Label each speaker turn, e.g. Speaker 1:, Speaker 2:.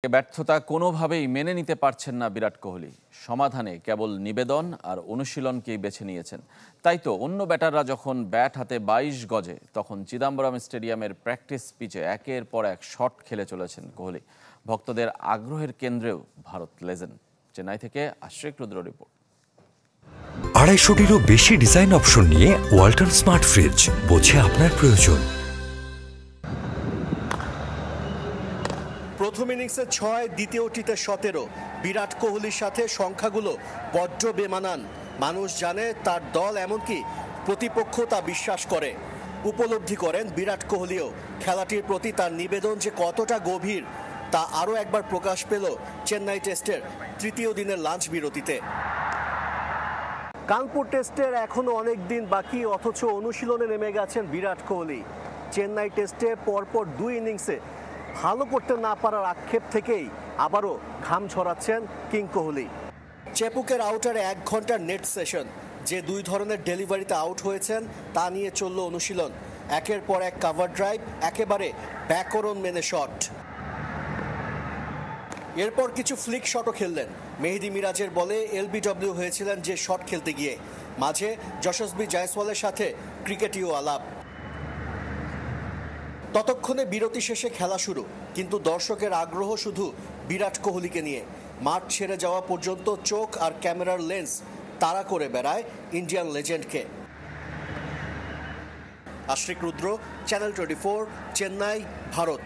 Speaker 1: ব্যর্থতা কোনোভাবেই মেনে নিতে পারছেন না বিরাট কোহলি। সমাধানে কেবল নিবেদন আর অনুশীলনকেই বেছে নিয়েছেন। তাই তো অন্য ব্যাটাররা যখন ব্যাট হাতে ২২ গজে, তখন চিদাম্বরম স্টেডিয়ামের প্র্যাকটিস পিচে একের পর এক শট খেলে চলেছেন কোহলি। ভক্তদের আগ্রহের কেন্দ্রেও ভারত লেজেন্ড। চেন্নাই থেকে আশ্রিক রুদ্র রিপোর্ট।
Speaker 2: ২৫০টিরও বেশি ডিজাইন অপশন নিয়ে ওয়ালটন স্মার্ট ফ্রিজ, বোঝে আপনার প্রয়োজন।
Speaker 3: প্রথম ইনিংসে ৬, দ্বিতীয়টিতে ১৭। বিরাট কোহলির সাথে সংখ্যাগুলো বড্ড বেমানান। মানুষ জানে তার দল, এমনকি প্রতিপক্ষ তা বিশ্বাস করে। উপলব্ধি করেন বিরাট কোহলিও। খেলাটির প্রতি তার নিবেদন যে কতটা গভীর তা আরও একবার প্রকাশ পেল চেন্নাই টেস্টের তৃতীয় দিনের লাঞ্চ বিরতিতে। কানপুর টেস্টের এখনো অনেক দিন বাকি, অথচ অনুশীলনে নেমে গেছেন বিরাট কোহলি। চেন্নাই টেস্টে পরপর ২ ইনিংসে ভালো করতে না পারার আক্ষেপ থেকেই আবারও ঘাম ছড়াচ্ছেন কিং কোহলি। চেপুকের আউটারে ১ ঘন্টার নেট সেশন। যে ২ ধরনের ডেলিভারিতে আউট হয়েছেন তা নিয়ে চলল অনুশীলন। একের পর এক কাভার ড্রাইভ, একেবারে ব্যাকরণ মেনে শট। এরপর কিছু ফ্লিক শটও খেললেন। মেহেদি মিরাজের বলে এলবিডব্লিউ হয়েছিলেন যে শট খেলতে গিয়ে। মাঝে যশস্বী জয়সওয়ালের সাথে ক্রিকেটীয় আলাপ। ততক্ষণে বিরতি শেষে খেলা শুরু, কিন্তু দর্শকের আগ্রহ শুধু বিরাট কোহলিকে নিয়ে। মাঠ ছেড়ে যাওয়া পর্যন্ত চোখ আর ক্যামেরার লেন্স তাড়া করে বেড়ায় ইন্ডিয়ান লেজেন্ডকে। আশ্রিক রুদ্র, চ্যানেল 24, চেন্নাই, ভারত।